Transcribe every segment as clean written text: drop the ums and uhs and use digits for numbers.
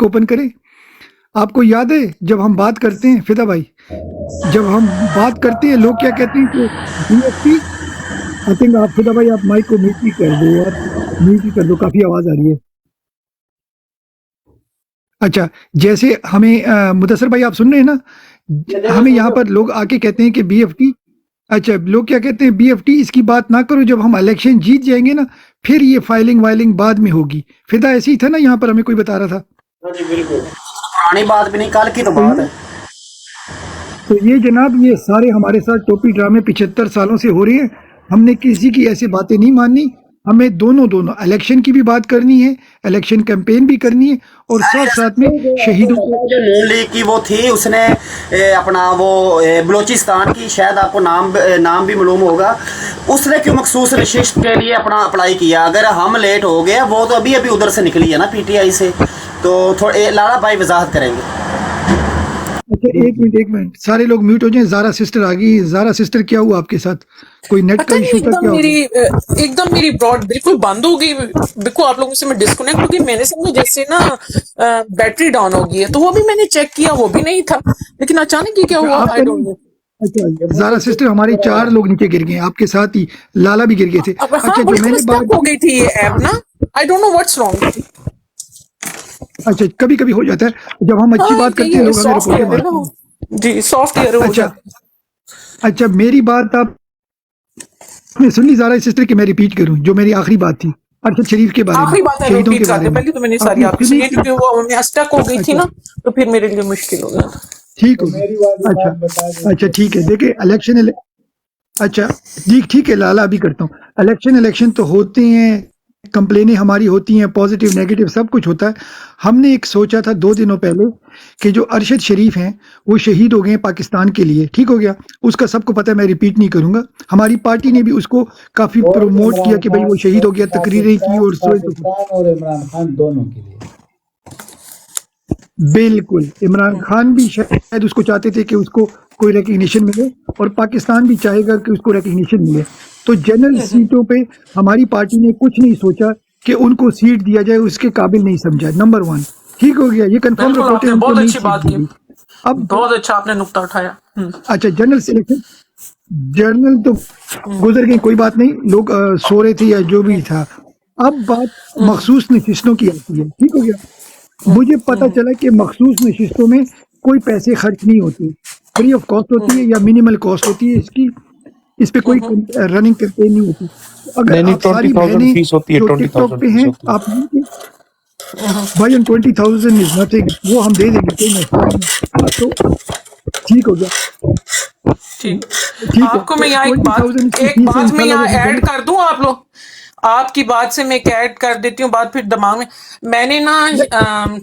Open کریں. آپ کو یاد ہے جب ہم بات کرتے ہیں فدا بھائی، جب ہم بات کرتے ہیں لوگ کیا کہتے ہیں کہ B F T. I think آپ فدا بھائی آپ مائک کو میوٹ ہی کر دو یار، میوٹ ہی کر دو، کافی آواز آ رہی ہے. اچھا، جیسے ہمیں مدثر بھائی آپ سن رہے ہیں نا، ہمیں یہاں پر لوگ آ کے کہتے ہیں کہ بی ایف ٹی. اچھا، لوگ کیا کہتے ہیں بی ایف ٹی اس کی بات نہ کرو، جب ہم الیکشن جیت جائیں گے نا پھر یہ فائلنگ وائلنگ بعد میں ہوگی. فدا ایسے ہی تھا نا، یہاں پر ہمیں کوئی بتا رہا تھا. جی بالکل، پرانی بات بھی نہیں، کل کی تو تو بات ہے. یہ جناب یہ سارے ہمارے ساتھ ٹوپی ڈرامے 75 سالوں سے ہو رہے ہیں. ہم نے کسی کی ایسی باتیں نہیں ماننی. ہمیں دونوں الیکشن کی بھی بات کرنی ہے، الیکشن کیمپین بھی کرنی ہے، اور ساتھ ساتھ میں شہیدوں کو. جو نون لیگ کی وہ تھی، اس نے اپنا وہ بلوچستان کی، شاید آپ کو نام بھی معلوم ہوگا، اس نے کیوں مخصوص نشست کے لیے اپنا اپلائی کیا؟ اگر ہم لیٹ ہو گئے، وہ تو ابھی ادھر سے نکلی ہے نا پی ٹی آئی سے. تو تھوڑے لالا بھائی وضاحت کریں گے. اچھا ایک منٹ سارے لوگ میوٹ ہو جائیں. زارا سسٹر آ گئی. زارا سسٹر کیا ہوا آپ کے ساتھ؟ کوئی نیٹ کا پتہ نہیں ایشو تھا کیا ہو گیا؟ ایک دم میری براڈ بالکل بند ہو گئی. بالکل آپ لوگوں سے میں ڈسکنیکٹ ہو گئی. میں نے سمجھا جیسے نا بیٹری ڈاؤن ہو گئی ہے، تو وہ بھی میں نے چیک کیا، وہ بھی نہیں تھا. لیکن اچانک یہ کیا اچھا ہوا، آپ آئی کا ڈونٹ نہیں. نو. اچھا زارا سسٹر ہماری 4 لوگ نیچے گر گئے ہیں، آپ کے ساتھ ہی لالا بھی گر گئے تھے. اب ہاں اچھا جو میں بالکل نے اسٹک بات ہو کی، گئی تھی یہ ایپ نا. I don't know what's wrong. اچھا کبھی کبھی ہو جاتا ہے جب ہم اچھی ہاں بات کرتے ہیں یہ لوگ ہمیں سافٹ رپورٹیں ایئر ہے نا. مارتے ہیں. جی سافٹ ایئر ہو اچھا جاتا ہے. اچھا میری بات آپ نے سن لی زارا سسٹر کہ میں ریپیٹ کروں جو میری آخری بات تھی ارشد شریف کے بارے میں، آخری بات ہے، شہیدوں کے ریپیٹ کر بارے دیں. میں؟ پہلے تو میں نے آپ ساری نے آپ کی سنی سنی، کہ کیونکہ وہ میں اسٹک ہو گئی تھی اچھا نا، تو پھر میرے لیے مشکل ہو گیا تھا. ٹھیک ہو گیا. اچھا ٹھیک ہے. دیکھیں الیکشن اچھا ٹھیک ہے لالا ابھی کرتا ہوں. الیکشن تو ہوتے ہیں، کمپلینیں ہماری ہوتی ہیں، پازیٹیو نیگیٹو سب کچھ ہوتا ہے. ہم نے ایک سوچا تھا 2 دنوں پہلے کہ جو ارشد شریف ہیں وہ شہید ہو گئے ہیں پاکستان کے لیے. ٹھیک ہو گیا، اس کا سب کو پتہ ہے، میں ریپیٹ نہیں کروں گا. ہماری پارٹی نے بھی اس کو کافی اور پروموٹ کیا عمران کہ بھائی وہ خان شہید ہو گیا، تقریریں کی اور پاکستان اور عمران خان دونوں کے لیے. بالکل. عمران خان بھی شاید اس کو چاہتے تھے کہ اس کو کوئی ریکگنیشن ملے، اور پاکستان بھی چاہے گا کہ اس کو ریکگنیشن ملے. تو جنرل سیٹوں پہ ہماری پارٹی نے کچھ نہیں سوچا کہ ان کو سیٹ دیا جائے، اس کے قابل نہیں سمجھا. نمبر 1 ٹھیک ہو گیا، یہ کنفرم بالکل رپورٹ آپ ہے، نے ان کو بہت نہیں اچھی سیٹ بات دی کی. گئی. اب بہت اچھا آپ نے نقطہ اٹھایا. اچھا جنرل سلیکشن جرنل تو گزر گئی، کوئی بات نہیں، لوگ سو رہے تھے یا جو بھی تھا. اب بات مخصوص نشستوں کی آتی ہے. ٹھیک ہو گیا، مجھے پتا چلا کہ مخصوص نشستوں میں کوئی پیسے خرچ نہیں ہوتے، فری آف کاسٹ ہوتی ہے یا منیمل کاسٹ ہوتی ہے. اس پہ کوئی رننگ کیمپین نہیں ہوتی. تو اگر نہیں آپ 20,000 ساری بہنیں فیس ہوتی ہے، جو ٹک ٹاک 20,000 پہ فیس ہیں ہوتی ہے. آپ بھائی 20,000 از نتھنگ، وہ ہم دے دیں گے، کوئی مسئلہ نہیں ہے. تو ٹھیک ہو گیا، ٹھیک. ٹھیک ہے. آپ کو تو میں یہاں 20,000 اس کی ایک فیس ہے، بات میں انشاءاللہ یہاں وہ ہم ایڈ کریں. کر دوں. آپ لوگ آپ کی بات سے میں ایڈ کر دیتی ہوں بات، پھر دماغ میں نے نا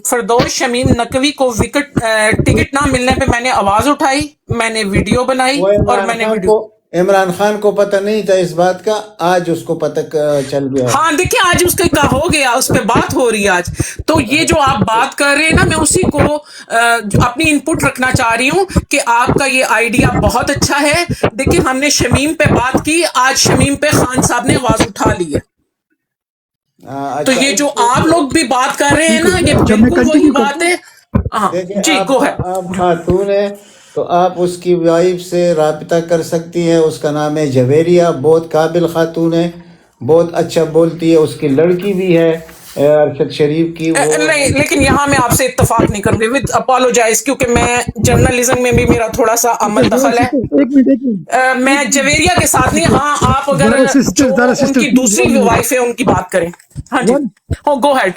فردوس شمیم نقوی کو ٹکٹ نہ ملنے پہ میں نے آواز اٹھائی، میں نے ویڈیو بنائی وہ اور میں نے ویڈیو. عمران خان کو پتہ نہیں تھا اس بات کا، آج اس کو پتہ چل گیا. ہاں دیکھیں آج اس کا ہو گیا، اس پہ بات ہو رہی ہے آج. تو یہ جو آپ بات کر رہے ہیں نا، میں اسی کو اپنی ان پٹ رکھنا چاہ رہی ہوں کہ آپ کا یہ آئیڈیا بہت اچھا ہے. دیکھیں ہم نے شمیم پہ بات کی، آج شمیم پہ خان صاحب نے آواز اٹھا لی ہے. تو اچھا یہ اس جو کو آپ لوگ بھی بات کر رہے ہیں ٹھیک ہو نا، گیا. یہ اچھا میں بالکل وہی کنٹینیو کرتا بات ہوں. ہے. ہاں دیکھیں، جی گو ہے. آپ خاتون ہیں تو آپ اس کی وائف سے رابطہ کر سکتی ہیں. اس کا نام ہے جویریہ، بہت قابل خاتون ہے، بہت اچھا بولتی ہے. اس کی لڑکی بھی ہے ارشد شریف کی، وہ نہیں لیکن یہاں میں آپ سے اتفاق نہیں کروں گی، ود اپالوجائز، کیونکہ میں جرنلزم میں بھی میرا تھوڑا سا اچھا عمل زارا دخل ہے. سسٹر ایک منٹ میں جویریہ کے ساتھ نہیں. اچھا ہاں آپ اگر جو زارا ان سسٹر کی پلیز دوسری 1 منٹ وائف ہے ان کی بات کریں. ہاں جی، 1. ہو گو ہیڈ.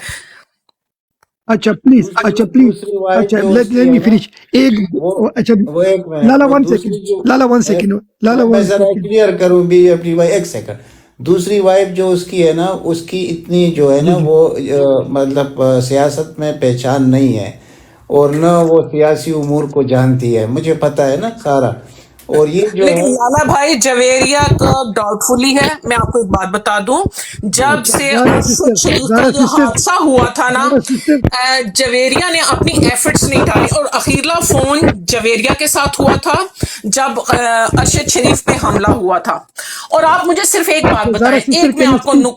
اچھا پلیز دوسری وائف اچھا جو اس لیٹ کی ہے می نا، فنش. ایک اچھا وہ ایک منٹ، لالا وہ 1 سیکنڈ، دوسری جو لالا 1 سیکنڈ، لالا میں 1 ذرا سیکنڈ. کلیئر کروں بھی اپنی وائف. ایک سیکنڈ. دوسری وائف جو اس کی ہے نا، اس کی اتنی جو ہے جی نا جی وہ مطلب سیاست میں پہچان نہیں ہے، اور نہ وہ سیاسی امور کو جانتی ہے، مجھے پتہ ہے نا سارا. اور یہ جو لیکن ہے لالا بھائی جویریہ کا ڈاؤٹ فلی ہے. میں آپ کو ایک بات بتا دوں، جب اچھا سے زارا ارشد سسٹر شریف کا زارا یہ سسٹر حادثہ ہوا تھا نا، زارا سسٹر جویریہ نے اپنی ایفرٹس نہیں ڈالی. اور اخیرلا فون جویریہ کے ساتھ ہوا تھا جب ارشد شریف پہ حملہ ہوا تھا. اور آپ مجھے صرف ایک بات اچھا زارا بتائیں، سسٹر ایک میں کین یو آپ کو اسپیک.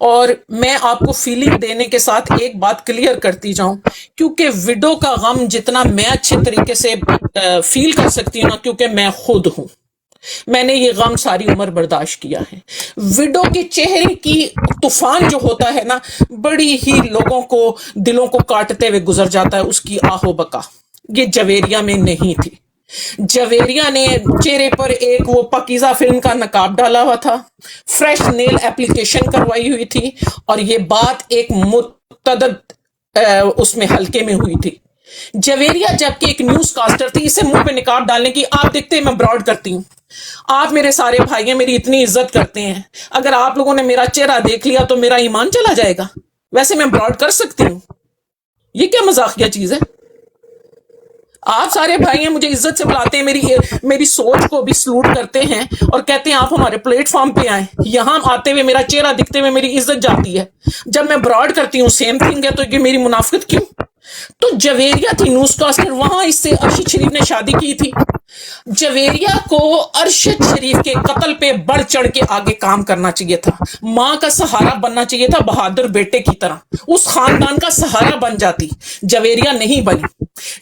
اور میں آپ کو فیلنگ دینے کے ساتھ ایک بات کلیئر کرتی جاؤں، کیونکہ وڈو کا غم جتنا میں اچھے طریقے سے فیل کر سکتی ہوں نا، کیونکہ میں خود ہوں، میں نے یہ غم ساری عمر برداشت کیا ہے۔ وڈو کے چہرے کی طوفان جو ہوتا ہے نا، بڑی ہی لوگوں کو دلوں کو کاٹتے ہوئے گزر جاتا ہے، اس کی آہو بکا یہ جویریہ میں نہیں تھی۔ جویریہ نے چہرے پر ایک وہ پاکیزہ فلم کا نقاب ڈالا ہوا تھا، فریش نیل اپلیکیشن کروائی ہوئی تھی، اور یہ بات ایک متعدد اس میں حلقے میں ہوئی تھی۔ جویریہ جبکہ ایک نیوز کاسٹر تھی، اسے منہ پہ نقاب ڈالنے کی، آپ دیکھتے ہیں میں براڈ کرتی ہوں، آپ میرے سارے بھائی ہیں، میری اتنی عزت کرتے ہیں، اگر آپ لوگوں نے میرا چہرہ دیکھ لیا تو میرا ایمان چلا جائے گا؟ ویسے میں براڈ کر سکتی ہوں، یہ کیا مذاقیہ چیز ہے؟ آپ سارے بھائی ہیں، مجھے عزت سے بلاتے ہیں، میری سوچ کو بھی سلوٹ کرتے ہیں اور کہتے ہیں آپ ہمارے پلیٹ فارم پہ آئیں، یہاں آتے ہوئے میرا چہرہ دکھتے ہوئے میری عزت جاتی ہے، جب میں براڈ کرتی ہوں سیم تھنگ ہے، تو یہ میری منافقت کیوں؟ تو جویریہ تھی نیوز کاسٹر، وہاں اس سے ارشد شریف نے شادی کی تھی۔ جویریہ کو ارشد شریف کے قتل پہ بڑھ چڑھ کے آگے کام کرنا چاہیے تھا، ماں کا سہارا بننا چاہیے تھا، بہادر بیٹے کی طرح اس خاندان کا سہارا بن جاتی، جویریہ نہیں بنی۔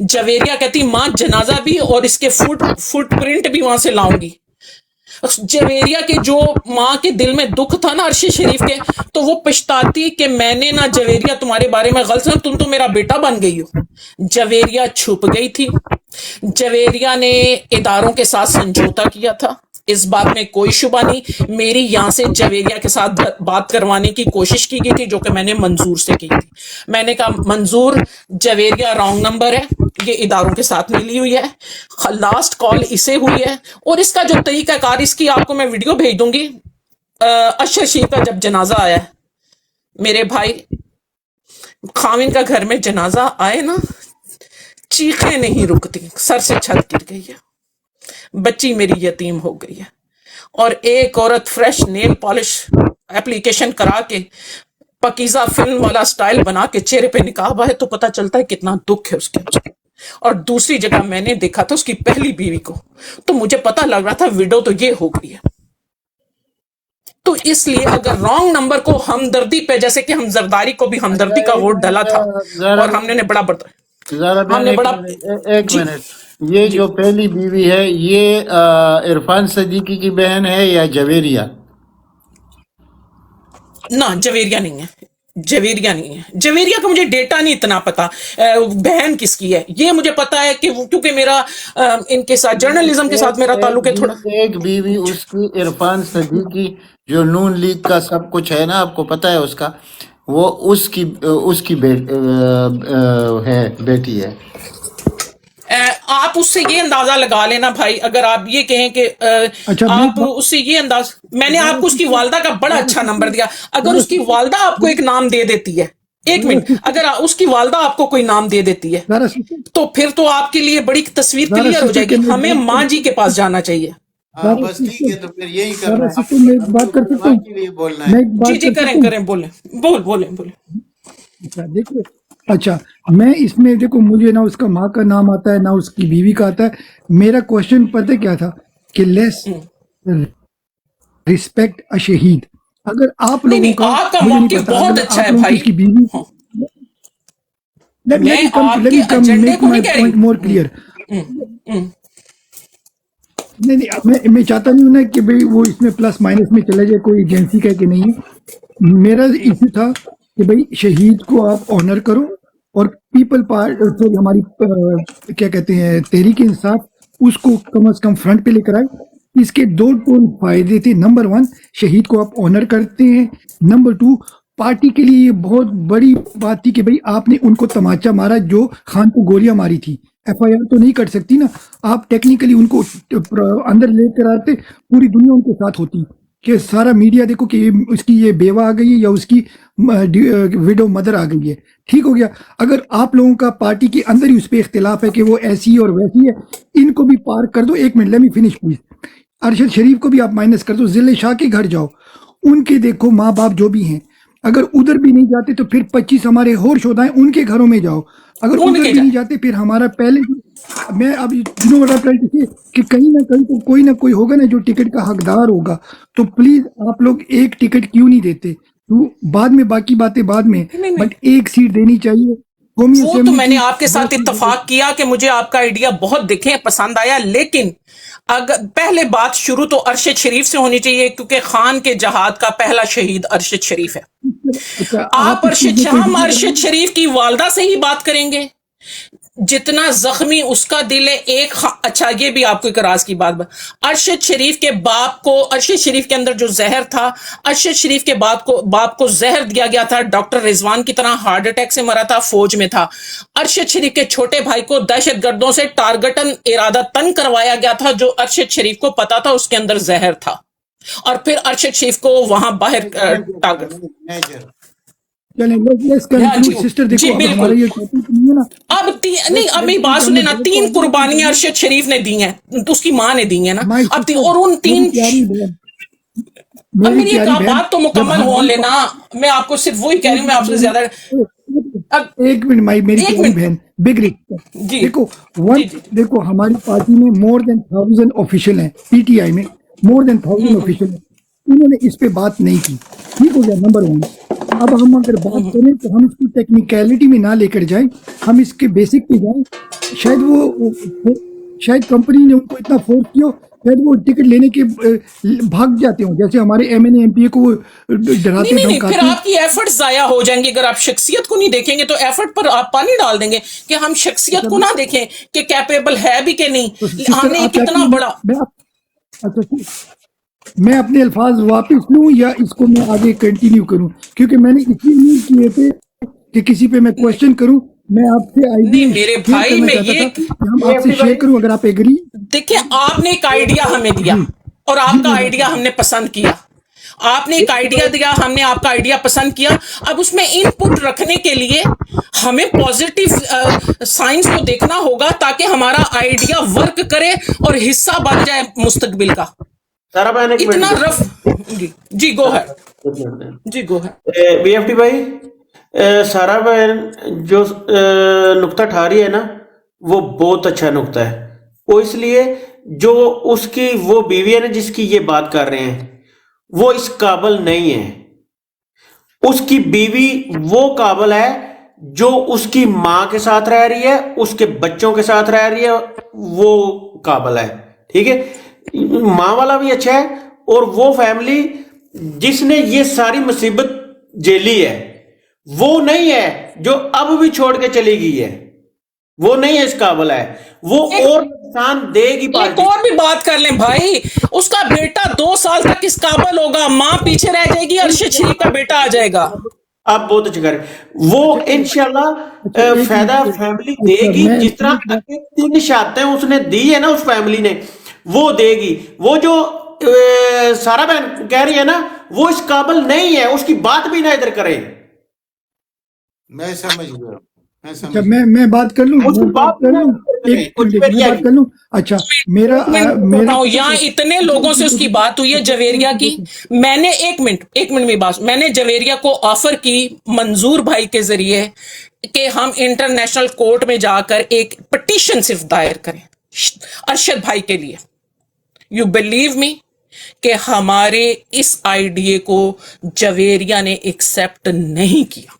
جویریہ کہتی ماں جنازہ بھی اور اس کے فٹ پرنٹ بھی وہاں سے لاؤں گی۔ جویریہ کے جو ماں کے دل میں دکھ تھا نا ارشد شریف کے، تو وہ پچھتاتی کہ میں نے نا جویریہ تمہارے بارے میں غلط سنا، تم تو میرا بیٹا بن گئی ہو۔ جویریہ چھپ گئی تھی، جویریہ نے اداروں کے ساتھ سمجھوتا کیا تھا، اس بات میں کوئی شبہ نہیں۔ میری یہاں سے جویریہ کے ساتھ بات کروانے کی کوشش کی گئی تھی، جو کہ میں نے منظور سے کی تھی۔ میں نے کہا منظور، جویریہ رانگ نمبر ہے، یہ اداروں کے ساتھ ملی ہوئی ہے، لاسٹ کال اسے ہوئی ہے، اور اس کا جو طریقہ کار، اس کی آپ کو میں ویڈیو بھیج دوں گی۔ ارشد شریف کا جب جنازہ آیا ہے، میرے بھائی، خاوند کا گھر میں جنازہ آئے نا، چیخیں نہیں رکتی، سر سے چھت گر گئی ہے، بچی میری یتیم ہو گئی ہے، اور ایک عورت فریش نیل پالش اپلیکیشن کرا کے پاکیزہ فلم والا سٹائل بنا کے چہرے پہ نقاب ہے، تو پتہ چلتا ہے کتنا دکھ ہے اس کے اندر۔ اور دوسری جگہ میں نے دیکھا تھا اس کی پہلی بیوی کو، تو مجھے پتہ لگ رہا تھا ویڈو تو یہ ہو گئی ہے۔ تو اس لیے اگر رانگ نمبر کو ہمدردی پہ، جیسے کہ ہم زرداری کو بھی ہمدردی کا ووٹ ڈالا تھا، اور ہم نے بڑا ایک جی منٹ، یہ جی جو پہلی بیوی ہے یہ عرفان صدیقی کی بہن ہے یا جویریہ؟ نہ، جویریہ نہیں ہے، جویریہ نہیں ہے، جویریہ کا مجھے ڈیٹا نہیں اتنا پتا بہن کس کی ہے، یہ مجھے پتا ہے کہ کیونکہ میرا ان کے ساتھ جرنلزم کے ساتھ میرا تعلق ہے تھوڑا۔ ایک بیوی اس کی عرفان صدیقی جو نون لیگ کا سب کچھ ہے نا، آپ کو پتا ہے اس کا، وہ اس کی ہے، بیٹی ہے۔ آپ اس سے یہ اندازہ لگا لینا بھائی، اگر آپ یہ کہیں کہ آپ اس سے یہ انداز، میں نے آپ کو اس کی والدہ کا بڑا اچھا نمبر دیا، اگر اس کی والدہ آپ کو ایک نام دے دیتی ہے، ایک منٹ، اگر اس کی والدہ آپ کو کوئی نام دے دیتی ہے تو پھر تو آپ کے لیے بڑی تصویر کلیئر ہو جائے گی، ہمیں ماں جی کے پاس جانا چاہیے۔ بس ٹھیک ہے، تو پھر یہی کرنا ہے، میں ایک بات کر سکتا ہوں، کے لیے بولنا ہے۔ جی کریں، بولیں۔ دیکھو، اچھا، میں اس میں دیکھو، مجھے نہ اس کا ماں کا نام آتا ہے نہ اس کی بیوی کا آتا ہے۔ میرا کوشچن پتہ کیا تھا کہ لیس ریسپیکٹ ا شہید۔ اگر آپ لوگوں کا، آپ کا مجھے نہیں موقف پتا، بہت اگر اچھا آپ ہے لوگوں کی بھائی، اس کی بیوی، میں آپ کے ایجنڈے کو نہیں کہہ رہی، مور کلیئر۔ نہیں، میں چاہتا نہیں ہوں نا کہ بھئی وہ اس میں پلس مائنس میں چلے جائے، کوئی ایجنسی کا کہ نہیں ہے۔ میرا ایشو تھا کہ بھئی شہید کو آپ آنر کرو، اور پیپل پارٹ ہماری کیا کہتے ہیں تحریک انصاف، اس کو کم از کم فرنٹ پہ لے کر آئے۔ اس کے دو فائدے تھے، نمبر 1 شہید کو آپ آنر کرتے ہیں، نمبر 2 پارٹی کے لیے یہ بہت بڑی بات تھی کہ بھئی آپ نے ان کو تماچا مارا جو خان کو گولیاں ماری تھی۔ ایف آئی آر تو نہیں کر سکتی نا آپ، ٹیکنیکلی ان کو اندر لے کر آتے، پوری دنیا ان کے ساتھ ہوتی کہ سارا میڈیا دیکھو کہ اس کی یہ بیوہ آ گئی ہے یا اس کی ویڈو مدر آ گئی ہے، ٹھیک ہو گیا۔ اگر آپ لوگوں کا پارٹی کے اندر ہی اس پہ اختلاف ہے کہ وہ ایسی اور ویسی ہے، ان کو بھی پار کر دو۔ ایک minute, let me finish please. Arshad Sharif کو بھی آپ مائنس کر دو، ضلع شاہ کے گھر جاؤ، ان کے دیکھو ماں باپ جو بھی ہیں، اگر ادھر بھی نہیں جاتے تو پھر 25 ہمارے اور شہداء ہیں، ان کے گھروں میں جاؤ، اگر ادھر بھی نہیں جاتے پھر ہمارا پہلے، میں اب کہ کہیں نہ کہیں تو کوئی نہ کوئی ہوگا نا جو ٹکٹ کا حقدار ہوگا، تو پلیز آپ لوگ ایک ٹکٹ کیوں نہیں دیتے؟ تو بعد میں باقی باتیں بعد میں, نہیں, بٹ ایک سیٹ دینی چاہیے قومی وہ تو اسمبلی میں نے کی. آپ کے ساتھ اتفاق کیا کہ مجھے آپ کا آئیڈیا بہت دکھے پسند آیا, لیکن اگر پہلے بات شروع تو ارشد شریف سے ہونی چاہیے, کیونکہ خان کے جہاد کا پہلا شہید ارشد شریف ہے. اچھا آپ اس چیز ارشد میں کوئی ہم بھی- ارشد شریف کی والدہ سے ہی بات کریں گے, جتنا زخمی اس کا دل ہے. اچھا یہ بھی آپ کو ایک راز کی بات ارشد شریف کے باپ کو, ارشد شریف کے اندر جو زہر تھا, ارشد شریف کے باپ کو زہر دیا گیا تھا, ڈاکٹر رضوان کی طرح ہارٹ اٹیک سے مرا تھا, فوج میں تھا. ارشد شریف کے چھوٹے بھائی کو دہشت گردوں سے ٹارگٹن ارادتن کروایا گیا تھا, جو ارشد شریف کو پتا تھا اس کے اندر زہر تھا, اور پھر ارشد شریف کو وہاں باہر ٹارگٹ. چلیں let's conclude. سسٹر جی دیکھو اب بالکل. ہمارا یہ ٹاپک نہیں ہے نا, اب نہیں, اب میری بات سنیں نا, 3 قربانیاں ارشد شریف نے دی ہیں, تو اس کی ماں نے دی ہیں نا. My اب sister, اور ان میری 3, پیاری بہن, اب میری ایک پیاری بہن, بات تو جب مکمل ہو ہم لینا, میں آپ کو صرف وہی کہہ رہی ہوں, میں آپ سے زیادہ. اب ایک منٹ میری ایک پیاری منٹ. بہن بگ ریک جی دیکھو جی جی دیکھو ہماری پارٹی میں more than 1000 آفیشل ہیں, پی ٹی آئی میں more than 1000 آفیشل ہیں, انہوں نے اس پہ بات نہیں کی. ٹھیک ہو گیا, نمبر 1. اب ہم اگر بات کریں تو ہم اس کو ٹیکنیکلٹی میں نہ لے کر جائیں, ہم اس کے بیسک پہ جائیں. شاید کمپنی نے ان کو اتنا فورس کیا, شاید وہ ٹکٹ لینے کے بھاگ جاتے ہوں, جیسے ہمارے M N A M P A کو وہ ڈراتے نہیں, پھر دھمکاتے ہیں. آپ کی ایفرٹ ضائع ہو جائیں گے. اگر آپ شخصیت کو نہیں دیکھیں گے تو ایفرٹ پر آپ پانی ڈال دیں گے, کہ ہم شخصیت کو نہ دیکھیں کہ کیپیبل ہے بھی کہ نہیں. ہم نے ایک اتنا بڑا, میں اپنے الفاظ واپس لوں یا اس کو میں آگے کنٹینیو کروں, کیونکہ میں نے اسی لیے کیے تھے کہ کسی پہ میں کوشچن کروں. میں آپ سے نہیں آئیڈیا میرے شیئر بھائی, کرنا میں چاہتا یہ, تھا کہ ہم آپ سے شیئر کروں, اگر آپ ایگری. دیکھیں آپ نے ایک آئیڈیا ہمیں دیا اور آپ کا آئیڈیا ہم نے پسند کیا. آپ نے ایک آئیڈیا دیا, ہم نے آپ کا آئیڈیا پسند کیا. اب اس میں ان پٹ رکھنے کے لیے ہمیں پوزیٹیو سائنس کو دیکھنا ہوگا, تاکہ ہمارا آئیڈیا ورک کرے اور حصہ بن جائے مستقبل کا. سارا بہن ایک اتنا منٹ رف. جی گو ہے, جی گو ہے. بی ایف ٹی بھائی, سارا بہن جو نقطہ ٹھا رہی ہے نا, وہ بہت اچھا نقطہ ہے. وہ اس لیے جو اس کی وہ بیوی ہے نا جس کی یہ بات کر رہے ہیں, وہ اس قابل نہیں ہے. اس کی بیوی وہ قابل ہے جو اس کی ماں کے ساتھ رہ رہی ہے, اس کے بچوں کے ساتھ رہ رہی ہے, وہ قابل ہے. ٹھیک ہے, ماں والا بھی اچھا ہے, اور وہ فیملی جس نے یہ ساری مصیبت جیلی ہے وہ نہیں ہے جو اب بھی چھوڑ کے چلی گئی ہے, وہ نہیں ہے اس قابل ہے. وہ اور نقصان دے گی ایک پارٹی. اور بھی بات کر لیں بھائی, اس کا بیٹا 2 سال تک اس قابل ہوگا, ماں پیچھے رہ جائے گی, ارشد شریف کا بیٹا آ جائے گا. آپ بہت اچھا کریں, وہ انشاءاللہ فائدہ فیملی دے گی. جس طرح 3 شہادتیں اس نے دی ہے نا اس فیملی نے, وہ دے گی. وہ جو سارا بہن کہہ رہی ہے نا, وہ اس قابل نہیں ہے, اس کی بات بھی نہ ادھر کرے. میں سمجھ گیا, اچھا میں بات کر لوں, اس کی بات بھی نہ ادھر کرے. میں بات کر لوں. اچھا میرا یہاں اتنے لوگوں سے اس کی بات ہوئی ہے جویریہ کی. میں نے ایک منٹ میں بات, میں نے جویریہ کو آفر کی منظور بھائی کے ذریعے کہ ہم انٹرنیشنل کورٹ میں جا کر ایک پٹیشن صرف دائر کریں ارشد بھائی کے لیے. یو بلیو می کہ ہمارے اس آئیڈیا کو جویریہ نے ایکسپٹ نہیں کیا.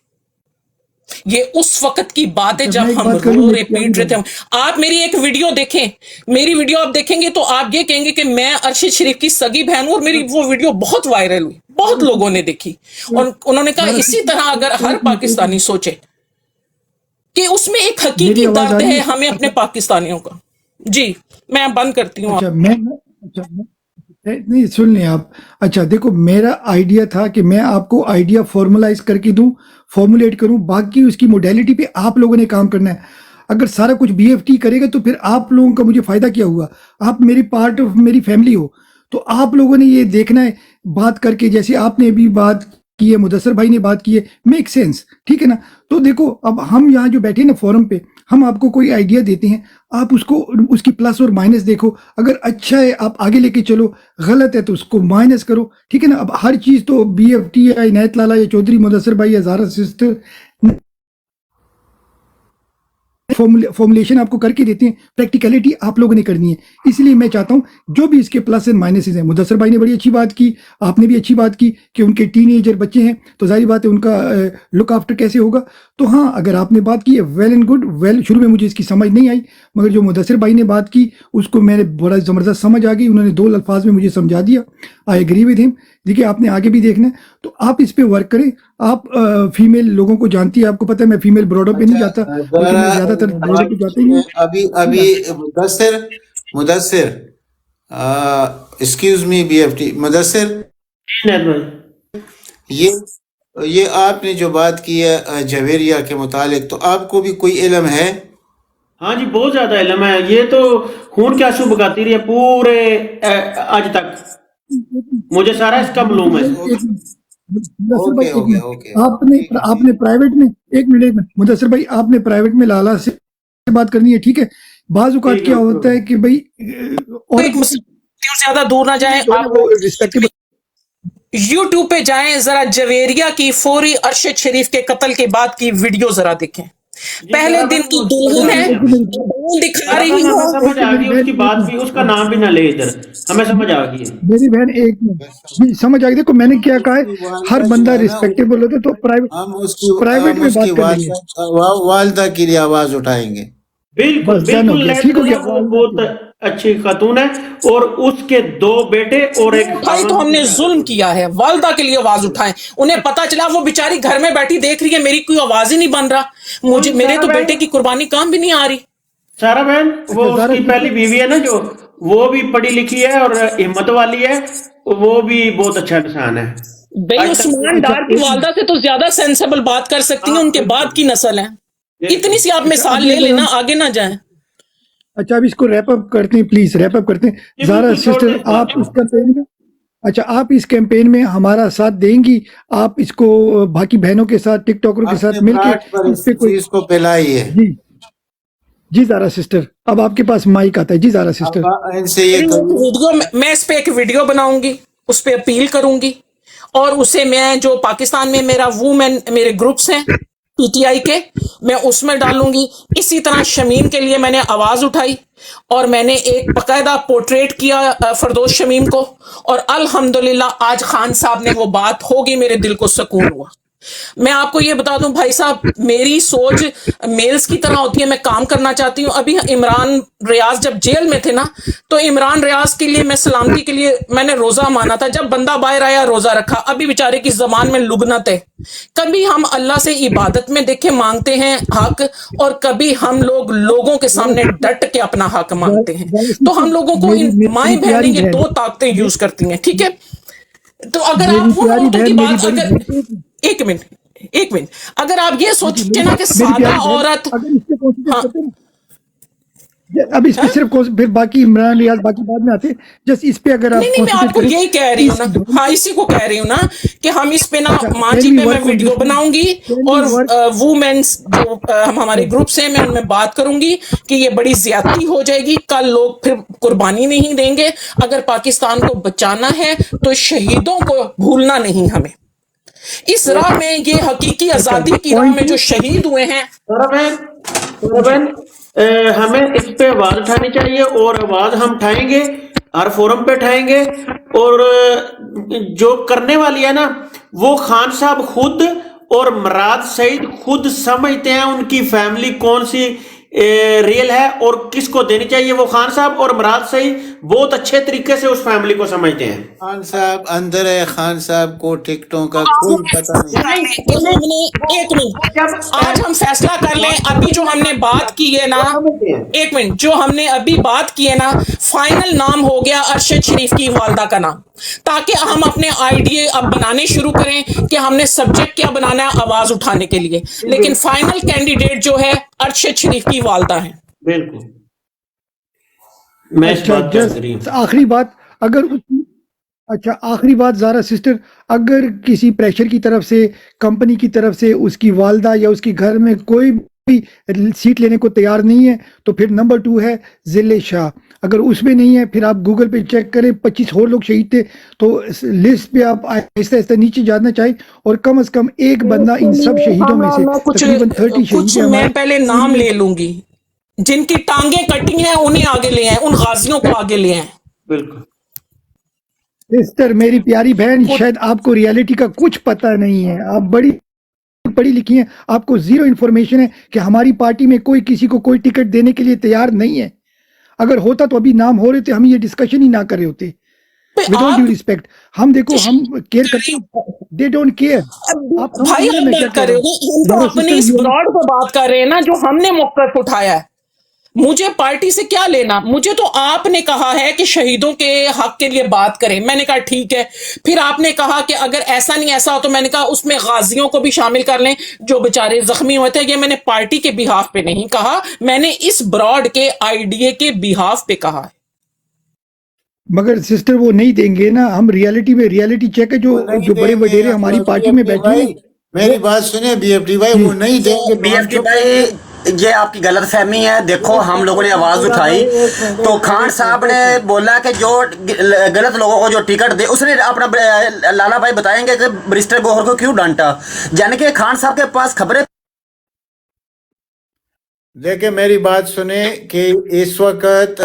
یہ اس وقت کی بات ہے جب ہم رو رہے پیٹ رہے تھے. آپ میری ایک ویڈیو دیکھیں, میری ویڈیو آپ دیکھیں گے تو آپ یہ کہیں گے کہ میں ارشد شریف کی سگی بہن ہوں, اور میری وہ ویڈیو بہت وائرل ہوئی, بہت لوگوں نے دیکھی, اور انہوں نے کہا اسی طرح اگر ہر پاکستانی سوچے کہ اس میں ایک حقیقی درد ہے ہمیں اپنے پاکستانیوں کا. جی میں بند کرتی ہوں. نہیں سن لیں آپ. اچھا دیکھو, میرا آئیڈیا تھا کہ میں آپ کو آئیڈیا فارمولائز کر کے دوں, فارمولیٹ کروں, باقی اس کی موڈیلٹی پہ آپ لوگوں نے کام کرنا ہے. اگر سارا کچھ بی ایف ٹی کرے گا تو پھر آپ لوگوں کا مجھے فائدہ کیا ہوا؟ آپ میری پارٹ آف میری فیملی ہو, تو آپ لوگوں نے یہ دیکھنا ہے بات کر کے, جیسے آپ نے بھی بات کی ہے, مدثر بھائی نے بات کی ہے, میک سینس. ٹھیک ہے نا. تو دیکھو اب ہم یہاں جو بیٹھے نا فورم پہ, ہم آپ کو کوئی آئیڈیا دیتے ہیں, آپ اس کو اس کی پلس اور مائنس دیکھو. اگر اچھا ہے آپ آگے لے کے چلو, غلط ہے تو اس کو مائنس کرو. ٹھیک ہے نا. اب ہر چیز تو بی ایف ٹی یا عنایت لالا یا چودھری مدثر بھائی یا زارا سسٹر فارمولیشن آپ کو کر کے دیتے ہیں, پریکٹیکلٹی آپ لوگوں نے کرنی ہے. اس لیے میں چاہتا ہوں جو بھی اس کے پلس اینڈ مائنسز ہیں, مدثر بھائی نے بڑی اچھی بات کی, آپ نے بھی اچھی بات کی کہ ان کے ٹین ایجر بچے ہیں تو ظاہری بات ہے ان کا لک آفٹر کیسے ہوگا. تو ہاں اگر آپ نے بات کی ہے ویل اینڈ گڈ, ویل شروع میں مجھے اس کی سمجھ نہیں آئی, مگر جو مدثر بھائی نے بات کی اس کو میں نے بڑا زبردست سمجھ آ گئی, انہوں نے 2 الفاظ میں مجھے سمجھا دیا. آئی ایگری ود ہم. دیکھیے آپ نے آگے بھی دیکھنا ہے تو آپ اس پہ ورک کریں. آپ فیمیل لوگوں کو جانتی ہے, آپ کو پتہ ہے میں فیمیل بروڈو پہ نہیں جاتا لیکن میں زیادہ تر بروڈو پہ جاتا ہی ہوں. ابھی Mudassir excuse me B F T Mudassir, یہ آپ نے جو بات کی ہے جویریہ کے متعلق, تو آپ کو بھی کوئی علم ہے؟ ہاں جی بہت زیادہ علم ہے, یہ تو خون کے آنسو بگاتی رہی ہے پورے آج تک, مجھے سارا اس کا معلوم ہے. مدثر بھائی آپ نے پرائیویٹ میں ایک منٹ مدثر بھائی آپ نے پرائیویٹ میں لالا سے بات کرنی ہے, ٹھیک ہے. بعض اوقات کیا ہوتا ہے کہ بھائی زیادہ دور نہ جائیں, آپ یوٹیوب پہ جائیں, ذرا جویریہ کی فوری ارشد شریف کے قتل کے بعد کی ویڈیو ذرا دیکھیں. پہلے دن کی دلہن ہے, دکھا رہی ہمیں ہوں. سمجھ آ گئی اس کی بات بھی, اس کا نام بھی نہ لے ادھر, ہمیں سمجھ آ گئی. میری بہن ایک جی سمجھ آ گئی. دیکھو میں نے کیا کہا ہے, ہر بندہ ریسپیکٹیبل ہوتا ہے تو پرائیویٹ میں بات کر لیں گے, والدہ کے لیے آواز اٹھائیں گے. بالکل بالکل, وہ بہت اچھی خاتون ہے اور اس کے 2 بیٹے اور ایک بھائی تو ہم نے ظلم کیا ہے, والدہ کے لیے آواز اٹھائیں. انہیں پتا چلا وہ بیچاری گھر میں بیٹھی دیکھ رہی ہے, میری کوئی آواز ہی نہیں بن رہا, مجھے میرے تو بیٹے کی قربانی کام بھی نہیں آ رہی. سارا بہن وہ اس کی پہلی بیوی ہے نا, جو وہ بھی پڑھی لکھی ہے اور ہمت والی ہے, وہ بھی بہت اچھا انسان ہے. بھائی عثمان ڈار کی والدہ سے تو زیادہ سینسیبل بات کر سکتی ہیں, ان کے بعد کی نسل ہے. اتنی سی آپ مثال لے لینا, آگے نہ جائیں. اچھا اب اس کو ریپ اپ کرتے ہیں, پلیز ریپ اپ کرتے ہیں. زارا سسٹر آپ اس کیمپین میں, اچھا آپ اس کیمپین میں ہمارا ساتھ دیں گی, آپ اس کو باقی بہنوں کے ساتھ ٹک ٹاکروں کے ساتھ مل کے اس پہ کوئی اس کو پھیلائیے. جی زارا سسٹر اب آپ کے پاس مائک آتا ہے. جی زارا سسٹر ان سے یہ میں اس پہ ایک ویڈیو بناؤں گی, اس پہ اپیل کروں گی, اور اسے میں جو پاکستان میں میرا وومن میرے گروپس ہیں پی ٹی آئی کے, میں اس میں ڈالوں گی. اسی طرح شمیم کے لیے میں نے آواز اٹھائی اور میں نے ایک باقاعدہ پورٹریٹ کیا فردوس شمیم کو, اور الحمدللہ آج خان صاحب نے وہ بات ہوگی, میرے دل کو سکون ہوا. میں آپ کو یہ بتا دوں بھائی صاحب, میری سوچ میلز کی طرح ہوتی ہے, میں کام کرنا چاہتی ہوں. ابھی عمران ریاض جب جیل میں تھے نا, تو عمران ریاض کے لیے میں سلامتی کے لیے میں نے روزہ مانا تھا, جب بندہ باہر آیا روزہ رکھا. ابھی بیچارے کی زبان میں لبنت ہے. کبھی ہم اللہ سے عبادت میں دیکھے مانگتے ہیں حق, اور کبھی ہم لوگ لوگوں کے سامنے ڈٹ کے اپنا حق مانگتے ہیں. تو ہم لوگوں کو مائیں بہنیں یہ 2 طاقتیں یوز کرتی ہیں, ٹھیک ہے. تو اگر آپ ان عورتوں کی بات, اگر ایک منٹ اگر آپ یہ سوچیں نا کہ سادہ عورت, ہاں اب اس پہ صرف پھر باقی عمران ریاض باقی بعد میں آتے, جس اس پہ اگر آپ نہیں میں آپ کو یہی کہہ رہی ہوں نا, ہاں اسی کو کہہ رہی ہوں نا کہ ہم اس پہ نا ماں جی پہ میں ویڈیو بناؤں گی, اور وومنس جو ہم ہمارے گروپس ہیں میں ان میں بات کروں گی کہ یہ بڑی زیادتی ہو جائے گی, کل لوگ پھر قربانی نہیں دیں گے. اگر پاکستان کو بچانا ہے تو شہیدوں کو بھولنا نہیں ہمیں. اس راہ میں یہ حقیقی آزادی کی راہ میں جو شہید ہوئے ہیں, ہمیں اس پہ آواز اٹھانی چاہیے, اور آواز ہم اٹھائیں گے, ہر فورم پہ اٹھائیں گے. اور جو کرنے والی ہے نا, وہ خان صاحب خود اور مراد سعید خود سمجھتے ہیں ان کی فیملی کون سی ریل ہے اور کس کو دینی چاہیے. وہ خان صاحب اور مراد سعید بہت اچھے طریقے سے اس فیملی کو سمجھتے ہیں. خان صاحب اندر ہے, خان صاحب کو ٹکٹوں کا کوئی پتہ نہیں. ایک منٹ آج ہم فیصلہ کر لیں. ابھی جو ہم نے بات کی ہے نا, ایک منٹ, جو ہم نے ابھی بات کی ہے نا, فائنل نام ہو گیا ارشد شریف کی والدہ کا نام, تاکہ ہم اپنے آئیڈیے اب بنانے شروع کریں کہ ہم نے سبجیکٹ کیا بنانا ہے آواز اٹھانے کے لیے. لیکن فائنل کینڈیڈیٹ جو ہے ارشد شریف کی والدہ ہیں. بالکل میں اس بات پہ اگری ہوں. آخری بات, اگر اچھا آخری بات زارا سسٹر, اگر کسی پریشر کی طرف سے, کمپنی کی طرف سے اس کی والدہ یا اس کے گھر میں کوئی سیٹ لینے کو تیار نہیں ہے. تو پھر نمبر 2 ہے ذل شاہ. اگر اس میں نہیں ہے پھر آپ گوگل پہ چیک کریں 25 اور لوگ شہید تھے. تو لسٹ پہ آپ آہستہ آہستہ نیچے جانا چاہیں اور کم از کم ایک بندہ ان سب شہیدوں میں سے تقریباً 30 شہید ہیں میں ہمارے. پہلے نام لے لوں گی جن کی ٹانگیں کٹی ہیں, انہیں آگے لے آئیں, ان غازیوں کو آگے لے آئیں. بالکل. سسٹر میری پیاری بہن, شاید آپ کو ریالٹی کا کچھ پتہ نہیں ہے. آپ بڑی پڑھی لکھی ہیں, آپ کو زیرو انفارمیشن ہے کہ ہماری پارٹی میں کوئی کسی کو کوئی ٹکٹ دینے کے لیے تیار نہیں ہے. اگر ہوتا تو ابھی نام ہو رہے تھے, ہم یہ ڈسکشن ہی نہ کر رہے ہوتے. ود آل ڈیو ریسپیکٹ, ہم دیکھو ہم کیئر کرتے ہیں, دے ڈونٹ کیئر. آپ سمجھ بھائی رہے ہیں ہم میں کیا بات کہہ کر رہا رہے ہوں. ہیں, ہم تو اپنی اس براڈ پہ بات کر رہے ہیں نا جو ہم نے موقف اٹھایا ہے. مجھے پارٹی سے کیا لینا, مجھے تو آپ نے کہا ہے کہ شہیدوں کے حق کے لیے بات کریں. میں نے کہا ٹھیک ہے. پھر آپ نے کہا کہ اگر ایسا نہیں ایسا ہو تو میں نے کہا اس میں غازیوں کو بھی شامل کر لیں جو بیچارے زخمی ہوئے تھے. یہ میں نے پارٹی کے بیہاف پہ نہیں کہا, میں نے اس براڈ کے آئیڈیا کے بیہاف پہ کہا ہے. مگر سسٹر وہ نہیں دیں گے نا. ہم ریالٹی میں ریالٹی چیک ہے, جو بڑے وڈیرے ہماری پارٹی میں بیٹھے ہیں. میری بات سنیں بی ایف ڈی بھائی, وہ نہیں دیں گے. بی ایف ٹی بھائی یہ آپ کی غلط فہمی ہے. دیکھو ہم لوگوں نے آواز اٹھائی تو خان صاحب نے بولا کہ جو غلط لوگوں کو جو ٹکٹ دے, اس نے اپنا لالا بھائی بتائیں گے کہ بریسٹر گوہر کو کیوں ڈانٹا. یعنی کہ خان صاحب کے پاس خبریں. دیکھیں میری بات سنیں کہ اس وقت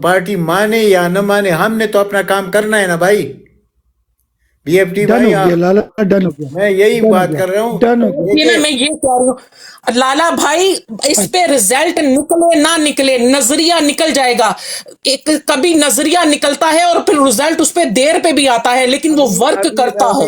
پارٹی مانے یا نہ مانے, ہم نے تو اپنا کام کرنا ہے نا بھائی. بی ایف ٹی ڈن بھائی ہو گیا لالا, ڈن ہو گیا, میں یہی بات کر رہا ہوں. ڈن ہو گیا. میں یہ کہہ رہی ہوں لالا بھائی, اس پہ رزلٹ نکلے نہ نکلے, نظریہ نکل جائے گا. کبھی نظریہ نلتا ہے اور پھر رزلٹ اس پہ دیر پہ بھی آتا ہے, لیکن وہ ورک کرتا ہے.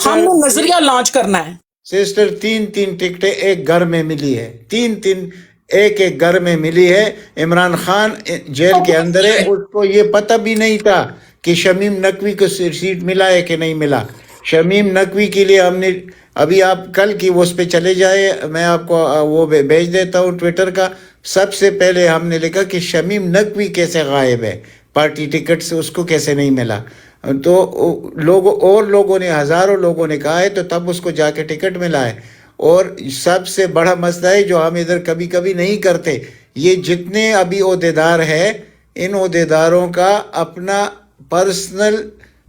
ہم نے نظریہ لانچ کرنا ہے. سسٹر 3 ٹکٹیں ایک گھر میں ملی ہے, 3 ایک گھر میں ملی ہے. عمران خان جیل کے اندر ہے, اس کو یہ پتہ بھی نہیں تھا کہ شمیم نقوی کو سیٹ ملا ہے کہ نہیں ملا. شمیم نقوی کے لیے ہم نے ابھی, آپ کل کی وہ اس پہ چلے جائے, میں آپ کو وہ بھیج دیتا ہوں ٹویٹر کا. سب سے پہلے ہم نے لکھا کہ شمیم نقوی کیسے غائب ہے, پارٹی ٹکٹ سے اس کو کیسے نہیں ملا. تو لوگوں نے, ہزاروں لوگوں نے کہا ہے, تو تب اس کو جا کے ٹکٹ ملا ہے. اور سب سے بڑا مسئلہ ہے جو ہم ادھر کبھی کبھی نہیں کرتے, یہ جتنے ابھی عہدیدار ہیں, ان عہدیداروں کا اپنا پرسنل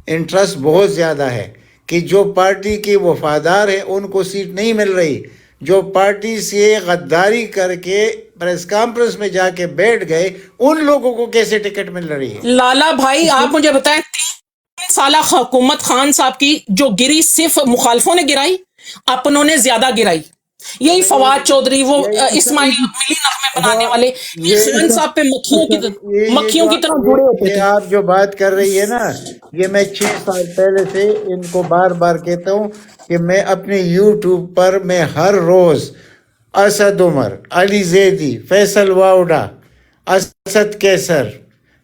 انٹرسٹ بہت زیادہ ہے کہ جو پارٹی کے وفادار ہیں ان کو سیٹ نہیں مل رہی. جو پارٹی سے غداری کر کے پریس کانفرنس میں جا کے بیٹھ گئے, ان لوگوں کو کیسے ٹکٹ مل رہی ہے. لالا بھائی آپ مجھے بتائیں, 3 سالہ حکومت خان صاحب کی جو گری صرف مخالفوں نے گرائی, اپنوں نے زیادہ گرائی. یہی فواد چودھری, وہ اسماعیل ملی نغمے بنانے والے, خان صاحب پہ مکھیوں کی طرح جڑے ہوتے تھے. آپ جو بات کر رہی ہے نا, یہ میں 6 سال پہلے سے ان کو بار بار کہتا ہوں کہ میں اپنے یوٹیوب پر میں ہر روز اسد عمر, علی زیدی, فیصل واؤڈا, اسد کیسر,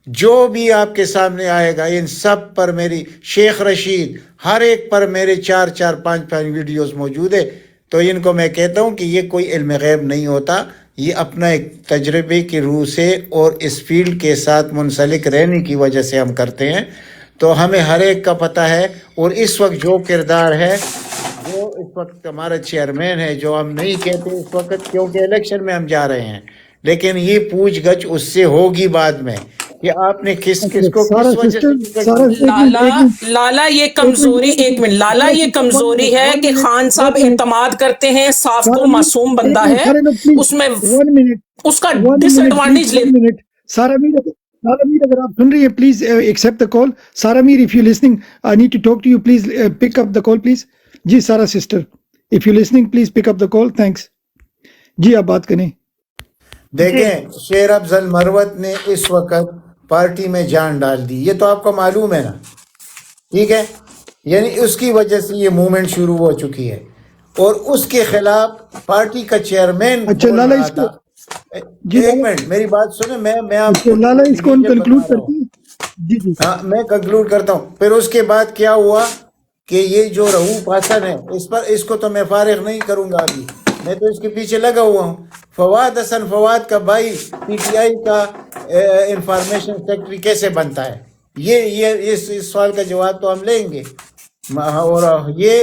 جو بھی آپ کے سامنے آئے گا, ان سب پر میری, شیخ رشید, ہر ایک پر میرے 4 5 ویڈیوز موجود ہے. تو ان کو میں کہتا ہوں کہ یہ کوئی علم غیب نہیں ہوتا, یہ اپنا ایک تجربے کی روح سے اور اس فیلڈ کے ساتھ منسلک رہنے کی وجہ سے ہم کرتے ہیں. تو ہمیں ہر ایک کا پتہ ہے. اور اس وقت جو کردار ہے, جو اس وقت ہمارا چیئرمین ہے, جو ہم نہیں کہتے اس وقت کیونکہ الیکشن میں ہم جا رہے ہیں, لیکن یہ پوچھ گچھ اس سے ہوگی بعد میں کہ آپ نے کس کو کس وجہ سے. لالا یہ کمزوری, ایک منٹ لالا, یہ کمزوری ہے کہ خان صاحب اعتماد کرتے ہیں, صاف کو معصوم بندہ ہے, اس میں اس کا ڈس ایڈوانٹیج لیتے. سارا میر, اگر آپ سن رہی ہیں پلیز ایکسپٹ دا کال. سارا میر, if you're listening, I need to talk to you, please pick up the call please. جی سارا sister, if you're listening please pick up the call, thanks. جی آپ بات کریں. دیکھیں, شیر افضل مروت نے اس وقت پارٹی میں جان ڈال دی, یہ تو آپ کو معلوم ہے نا, ٹھیک ہے. یعنی اس کی وجہ سے یہ موومنٹ شروع ہو چکی ہے, اور اس کے خلاف پارٹی کا چیئرمین. اچھا لالا, اس کو ایک منٹ میری بات سنیں, میں آپ کو لالا اس کو کنکلوڈ کرتی ہیں. جی جی ہاں, میں کنکلوڈ کرتا ہوں. پھر اس کے بعد کیا ہوا کہ یہ جو رؤوف حسن ہے, اس کو تو میں فارغ نہیں کروں گا ابھی, میں تو اس کے پیچھے لگا ہوا ہوں. فواد حسن, فواد کا بھائی, پی ٹی آئی کا انفارمیشن سیکرٹری کیسے بنتا ہے, یہ اس سوال کا جواب تو ہم لیں گے. اور یہ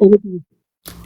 over to you.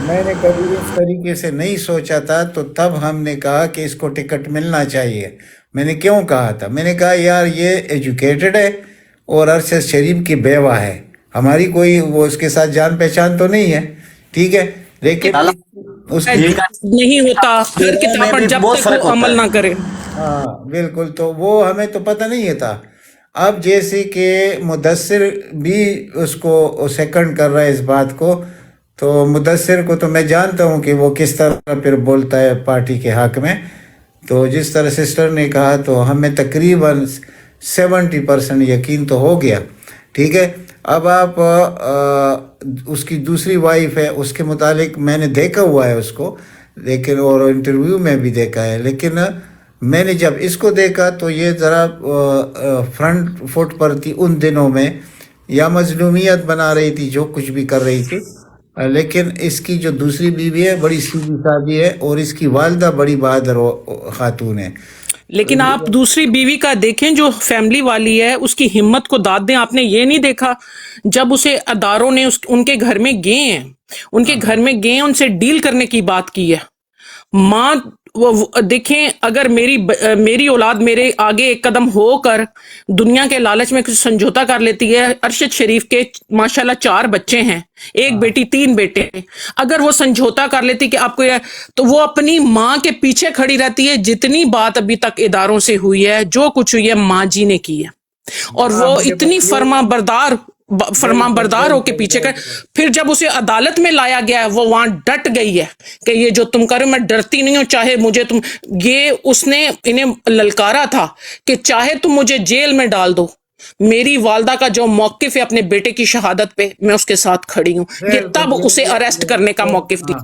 میں نے کبھی اس طریقے سے نہیں سوچا تھا، تو تب ہم نے کہا کہ اس کو ٹکٹ ملنا چاہیے۔ میں نے کیوں کہا تھا؟ میں نے کہا یار یہ ایجوکیٹڈ ہے اور ارشد شریف کی بیوہ ہے، ہماری کوئی وہ اس کے ساتھ جان پہچان تو نہیں ہے، ٹھیک ہے، لیکن اس کی نہیں ہوتا ہر کتاب پر جب بہت تک فرق وہ ہوتا عمل ہے۔ نہ کرے۔ ہاں بالکل، تو وہ ہمیں تو پتہ نہیں تھا۔ اب جیسے کہ مدثر بھی اس کو سیکنڈ کر رہا ہے اس بات کو، تو مدثر کو تو میں جانتا ہوں کہ وہ کس طرح پھر بولتا ہے پارٹی کے حق میں، تو جس طرح سسٹر نے کہا تو ہمیں تقریباً 70% یقین تو ہو گیا، ٹھیک ہے۔ اب آپ اس کی دوسری وائف ہے، اس کے متعلق میں نے دیکھا ہوا ہے اس کو، لیکن اور انٹرویو میں بھی دیکھا ہے، لیکن میں نے جب اس کو دیکھا تو یہ ذرا فرنٹ فٹ پر تھی ان دنوں میں، یا مظلومیت بنا رہی تھی جو کچھ بھی کر رہی تھی، لیکن اس کی جو دوسری بیوی ہے بڑی سیدھی سادھی ہے، اور اس کی والدہ بڑی بہادر خاتون ہے۔ لیکن آپ دوسری بیوی کا دیکھیں جو فیملی والی ہے، اس کی ہمت کو داد دیں۔ آپ نے یہ نہیں دیکھا جب اسے اداروں نے ان کے گھر میں گئے ہیں، ان کے گھر میں گئے ہیں، ان سے ڈیل کرنے کی بات کی ہے۔ ماں دیکھیں، اگر میری اولاد میرے آگے ایک قدم ہو کر دنیا کے لالچ میں کچھ سمجھوتا کر لیتی ہے، ارشد شریف کے ماشاءاللہ 4 بچے ہیں، 1 بیٹی 3 بیٹے ہیں، اگر وہ سمجھوتا کر لیتی کہ آپ کو تو وہ اپنی ماں کے پیچھے کھڑی رہتی ہے۔ جتنی بات ابھی تک اداروں سے ہوئی ہے، جو کچھ ہوئی ہے، ماں جی نے کی ہے، اور وہ اتنی فرما بردار ہو کے پیچھے کر، پھر جب اسے عدالت میں لایا گیا ہے وہ وہاں ڈٹ گئی ہے کہ یہ جو تم کرو میں ڈرتی نہیں ہوں، چاہے مجھے تم، یہ اس نے انہیں للکارا تھا کہ چاہے تم مجھے جیل میں ڈال دو، میری والدہ کا جو موقف ہے اپنے بیٹے کی شہادت پہ، میں اس کے ساتھ کھڑی ہوں۔ یہ تب اسے اریسٹ کرنے کا موقف دی۔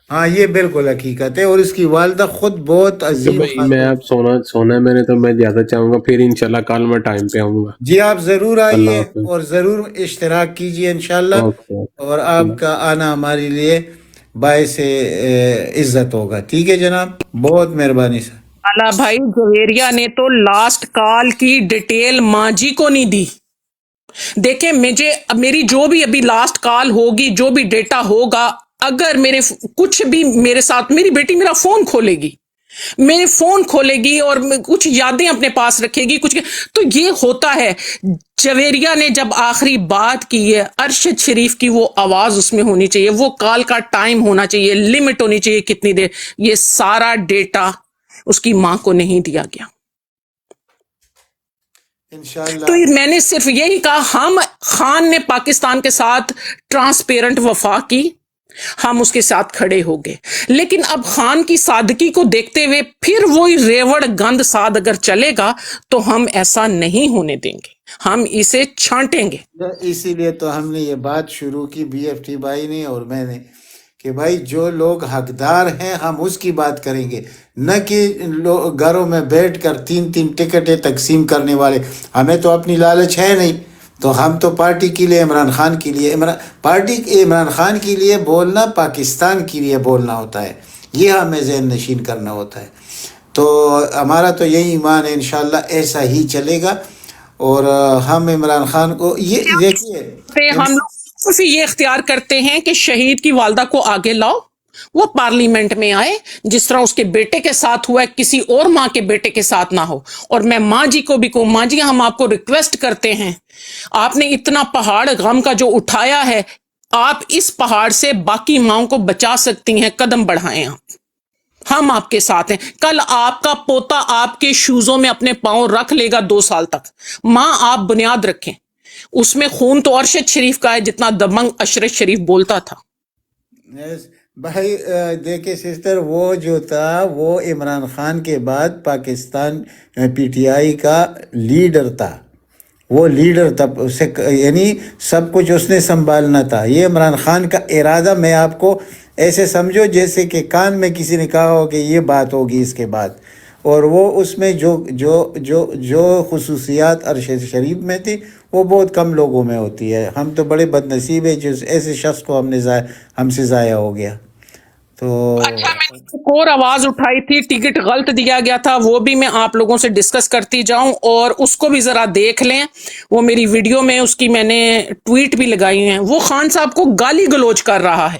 ہاں یہ بالکل حقیقت ہے، اور اس کی والدہ خود بہت تو عظیم بھائی میں اب سونا ہے میں نے، تو میں زیادہ چاہوں گا، پھر انشاءاللہ کل میں ٹائم پہ آؤں گا۔ جی آپ ضرور اللہ آئیے حافظ۔ اور ضرور اشتراک کیجئے انشاءاللہ، اوکے۔ اور آپ کا آنا ہمارے لیے باعث عزت ہوگا، ٹھیک ہے جناب، بہت مہربانی سر۔ اعلیٰ بھائی جویریہ نے تو لاسٹ کال کی ڈیٹیل ماں جی کو نہیں دی۔ دیکھیں میری جو بھی ابھی لاسٹ کال ہوگی، جو بھی ڈیٹا ہوگا، اگر کچھ بھی میرے ساتھ، میری بیٹی میرا فون کھولے گی، میرے فون کھولے گی اور کچھ یادیں اپنے پاس رکھے گی، کچھ، تو یہ ہوتا ہے۔ جویریہ نے جب آخری بات کی ہے، ارشد شریف کی وہ آواز اس میں ہونی چاہیے، وہ کال کا ٹائم ہونا چاہیے، لمٹ ہونی چاہیے کتنی دیر، یہ سارا ڈیٹا اس کی ماں کو نہیں دیا گیا۔ انشاءاللہ تو میں نے صرف یہی کہا، خان نے پاکستان کے ساتھ ٹرانسپیرنٹ وفا کی، ہم اس کے ساتھ کھڑے ہو گئے، لیکن اب خان کی سادگی کو دیکھتے ہوئے پھر وہی ریوڑ گند ساد اگر چلے گا تو ہم ایسا نہیں ہونے دیں گے، ہم اسے چھانٹیں گے۔ اسی لیے تو ہم نے یہ بات شروع کی، بی ایف ٹی بھائی نے اور میں نے، کہ بھائی جو لوگ حقدار ہیں ہم اس کی بات کریں گے، نہ کہ گھروں میں بیٹھ کر 3 ٹکٹیں تقسیم کرنے والے۔ ہمیں تو اپنی لالچ ہے نہیں، تو ہم تو پارٹی کے لیے، عمران خان کے لیے، عمران خان کے لیے بولنا پاکستان کے لیے بولنا ہوتا ہے، یہ ہمیں ذہن نشین کرنا ہوتا ہے۔ تو ہمارا تو یہی ایمان ہے، انشاءاللہ ایسا ہی چلے گا، اور ہم عمران خان کو یہ دیکھیے، ہم لوگ صرف یہ اختیار کرتے ہیں کہ شہید کی والدہ کو آگے لاؤ، وہ پارلیمنٹ میں آئے، جس طرح اس کے بیٹے کے ساتھ ہوا ہے، کسی اور ماں کے بیٹے کے ساتھ نہ ہو۔ اور میں ماں جی کو بھی کہوں، ماں جی ہم آپ کو ریکویسٹ کرتے ہیں، آپ نے اتنا پہاڑ غم کا جو اٹھایا ہے، آپ اس پہاڑ سے باقی ماؤں کو بچا سکتی ہیں، قدم بڑھائیں آپ، ہم آپ کے ساتھ ہیں۔ کل آپ کا پوتا آپ کے شوزوں میں اپنے پاؤں رکھ لے گا 2 سال تک، ماں آپ بنیاد رکھیں، اس میں خون تو ارشد شریف کا ہے جتنا دمنگ اشرف شریف بولتا تھا۔ بھائی دیکھیں سسٹر، وہ جو تھا وہ عمران خان کے بعد پاکستان پی ٹی آئی کا لیڈر تھا، وہ لیڈر تھا، اسے یعنی سب کچھ اس نے سنبھالنا تھا۔ یہ عمران خان کا ارادہ، میں آپ کو ایسے سمجھو جیسے کہ کان میں کسی نے کہا ہو کہ یہ بات ہوگی اس کے بعد، اور وہ اس میں جو خصوصیات ارشد شریف میں تھی وہ بہت کم لوگوں میں ہوتی ہے۔ ہم تو بڑے بد نصیب ہیں جو ایسے شخص کو ہم سے ضائع ہو گیا۔ تو اچھا، میں نے ایک اور آواز اٹھائی تھی، ٹکٹ غلط دیا گیا تھا، وہ بھی میں آپ لوگوں سے ڈسکس کرتی جاؤں، اور اس کو بھی ذرا دیکھ لیں، وہ میری ویڈیو میں اس کی میں نے ٹویٹ بھی لگائی ہیں۔ وہ خان صاحب کو گالی گلوچ کر رہا ہے،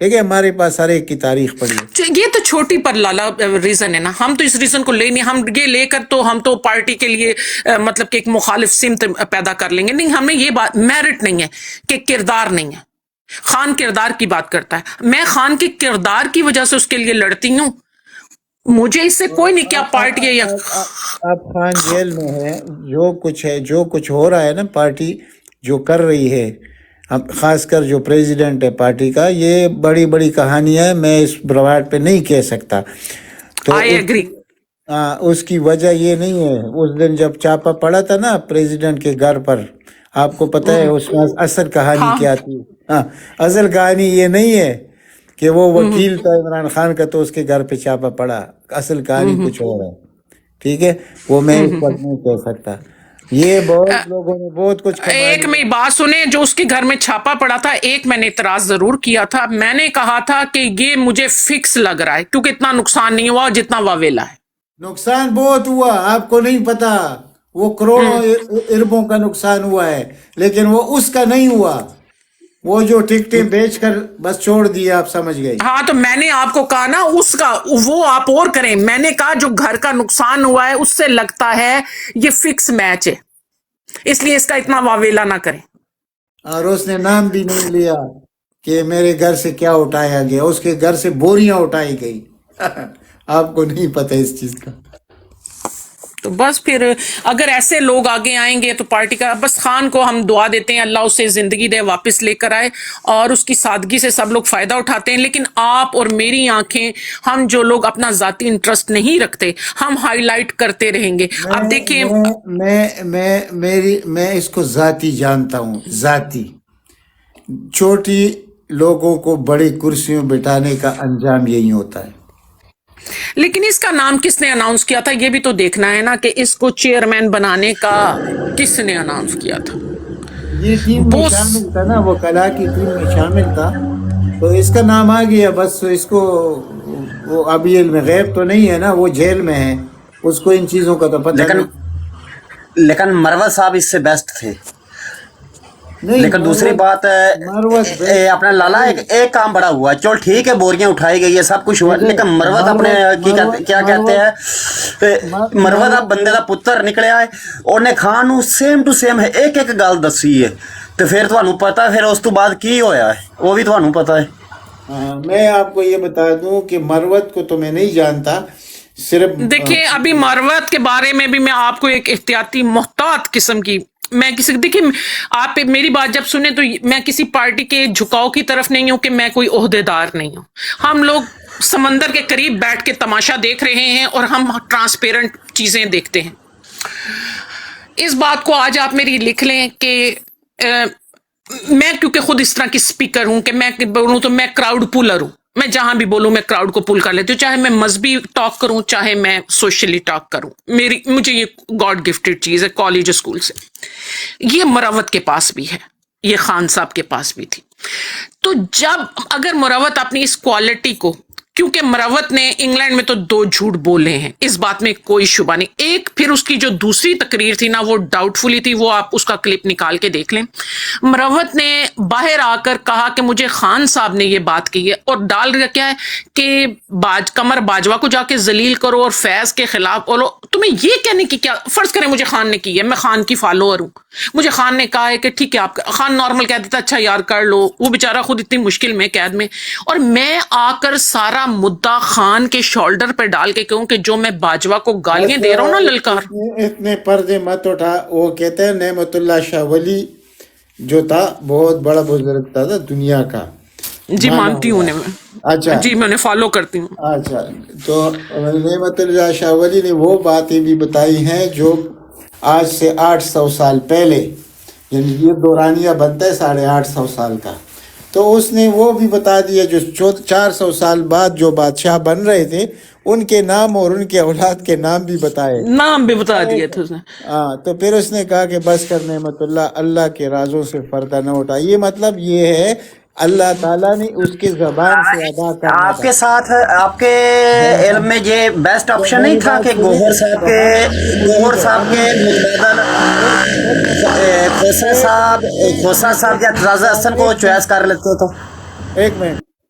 ٹھیک ہے, ہمارے پاس ہر ایک کی تاریخ پڑی ہے. یہ تو چھوٹی پر لالا ریزن ہے نا, ہم تو اس ریزن کو لے نہیں, ہم یہ لے کر تو ہم تو پارٹی کے لیے مطلب کہ ایک مخالف سمت پیدا کر لیں گے. نہیں, ہمیں یہ بات میرٹ نہیں ہے کہ کردار نہیں ہے. خان کردار کی بات کرتا ہے, میں خان کے کردار کی وجہ سے اس کے لیے لڑتی ہوں. مجھے اس سے کوئی نہیں کیا پارٹی ہے یا اب خان جیل میں ہے, جو کچھ ہے, جو کچھ ہو رہا ہے نا, پارٹی جو کر رہی ہے, خاص کر جو پریزیڈنٹ ہے پارٹی کا, یہ بڑی بڑی کہانی ہے, میں اس بروڈ پہ نہیں کہہ سکتا. تو آئی ایگری. اس کی وجہ یہ نہیں ہے, اس دن جب چھاپا پڑا تھا نا پریزیڈنٹ کے گھر پر, آپ کو پتہ ہے اس میں اصل کہانی کیا تھی؟ اصل کہانی یہ نہیں ہے کہ وہ وکیل تھا عمران خان کا تو اس کے گھر پہ چھاپا پڑا. اصل کہانی کچھ اور ہے, ٹھیک ہے, وہ میں اس وقت نہیں کہہ سکتا. یہ بہت لوگوں نے بہت کچھ ایک میری بات سنیں, جو اس کے گھر میں چھاپا پڑا تھا, ایک میں نے اعتراض ضرور کیا تھا. میں نے کہا تھا کہ یہ مجھے فکس لگ رہا ہے کیونکہ اتنا نقصان نہیں ہوا جتنا واویلا ہے. نقصان بہت ہوا, آپ کو نہیں پتا, وہ کروڑوں اربوں کا نقصان ہوا ہے, لیکن وہ اس کا نہیں ہوا, وہ جو ٹکٹیں بیچ کر بس چھوڑ دیے, آپ سمجھ گئی. ہاں, تو میں نے آپ کو کہا نا اس کا, وہ آپ اور کریں. میں نے کہا جو گھر کا نقصان ہوا ہے اس سے لگتا ہے یہ فکس میچ ہے, اس لیے اس کا اتنا واویلا نہ کریں. اور اس نے نام بھی نہیں لیا کہ میرے گھر سے کیا اٹھایا گیا, اس کے گھر سے بوریاں اٹھائی گئی. آپ کو نہیں پتہ اس چیز کا. تو بس پھر اگر ایسے لوگ آگے آئیں گے تو پارٹی کا, بس خان کو ہم دعا دیتے ہیں اللہ اسے زندگی دے, واپس لے کر آئے, اور اس کی سادگی سے سب لوگ فائدہ اٹھاتے ہیں. لیکن آپ اور میری آنکھیں, ہم جو لوگ اپنا ذاتی انٹرسٹ نہیں رکھتے, ہم ہائی لائٹ کرتے رہیں گے. اب دیکھیں, میں اس کو ذاتی جانتا ہوں, ذاتی. چھوٹی لوگوں کو بڑی کرسیوں بٹھانے کا انجام یہی ہوتا ہے. لیکن اس کا نام کس نے اناؤنس کیا تھا, یہ بھی تو دیکھنا ہے نا کہ اس کو چیئرمین بنانے کا کس نے اناؤنس کیا تھا. یہ ٹیم میں شامل تھا نا, وہ کلا کی ٹیم میں شامل تھا, تو اس کا نام آ گیا. بس اس کو, وہ ابھی علم غیب تو نہیں ہے نا, وہ جیل میں ہے, اس کو ان چیزوں کا تو پتہ نہیں. لیکن مروت صاحب اس سے بیسٹ تھے. لیکن دوسری بات اپنا لالا ایک کام بڑا ہوا, چل ٹھیک ہے بوریاں اٹھائی گئی ہے, سب کچھ ہوا, لیکن مروت اپنے کیا کہتے ہیں, مروت اب بندے کا پتر نکلیا ہے, انہیں خان نو سیم ٹو سیم ایک ایک گل دسی ہے. تو پھر تمہیں پتا پھر اس تو بعد کی ہویا ہے, وہ بھی تمہیں پتا ہے. میں آپ کو یہ بتا دوں کہ مروت کو تو میں نہیں جانتا, صرف دیکھیں ابھی مروت کے بارے میں بھی میں آپ کو ایک احتیاطی محتاط قسم کی, میں کسی, دیکھیں آپ میری بات جب سنیں تو میں کسی پارٹی کے جھکاؤ کی طرف نہیں ہوں کہ میں کوئی عہدے دار نہیں ہوں. ہم لوگ سمندر کے قریب بیٹھ کے تماشا دیکھ رہے ہیں اور ہم ٹرانسپیرنٹ چیزیں دیکھتے ہیں. اس بات کو آج آپ میری لکھ لیں کہ میں کیونکہ خود اس طرح کی سپیکر ہوں کہ میں بولوں تو میں کراؤڈ پولر ہوں, میں جہاں بھی بولوں میں کراؤڈ کو پول کر لیتی ہوں, چاہے میں مذہبی ٹاک کروں چاہے میں سوشلی ٹاک کروں. مجھے یہ گاڈ گفٹڈ چیز ہے کالج اسکول سے. یہ مروت کے پاس بھی ہے, یہ خان صاحب کے پاس بھی تھی. تو جب اگر مروت اپنی اس کوالٹی کو, کیونکہ مروت نے انگلینڈ میں تو 2 جھوٹ بولے ہیں, اس بات میں کوئی شبہ نہیں. ایک پھر اس کی جو دوسری تقریر تھی نا وہ ڈاؤٹ فلی تھی, وہ آپ اس کا کلپ نکال کے دیکھ لیں. مروت نے باہر آ کر کہا کہ مجھے خان صاحب نے یہ بات کی ہے, اور ڈال رہا کیا ہے کہ قمر باجوہ کو جا کے ذلیل کرو اور فیض کے خلاف بولو. تمہیں یہ کہنے کی کیا, فرض کریں مجھے خان نے کی ہے, میں خان کی فالوور ہوں, مجھے خان نے کہا ہے کہ ٹھیک ہے آپ, خان نارمل کہہ دیتا اچھا یار کر لو, وہ بیچارہ خود اتنی مشکل میں قید میں, اور میں آ کر سارا مدعا خان کے شولڈر پہ ڈال کے کہوں کہ جو میں باجوہ کو گالیاں دے رہا ہوں نا للکار. اتنے پردے مت اٹھا. وہ کہتے ہیں نعمت اللہ شاہ ولی جو تھا بہت بڑا بزرگ تھا دنیا کا. جی مانتی ہوں میں, اچھا جی میں انہیں فالو کرتی ہوں. اچھا, تو نعمت اللہ شاہ ولی نے وہ باتیں بھی بتائی ہیں جو آج سے 800 سال پہلے, یعنی یہ دورانیہ بنتا ہے 850 سال کا, تو اس نے وہ بھی بتا دیا جو 400 سال بعد جو بادشاہ بن رہے تھے ان کے نام اور ان کے اولاد کے نام بھی بتائے, نام بھی بتا دیے تھے اس نے. تو پھر اس نے کہا کہ بس کر نعمت اللہ کے رازوں سے پردہ نہ اٹھا. یہ مطلب یہ ہے اللہ تعالیٰ نے اس کی زبان سے ادا کرنا. آپ کے ساتھ آپ کے علم میں یہ بیسٹ آپشن نہیں تھا کہ گوہر صاحب کے متبادل کھوسا صاحب یا ترازا حسن کو چوائس کر لیتے تو. ایک منٹ,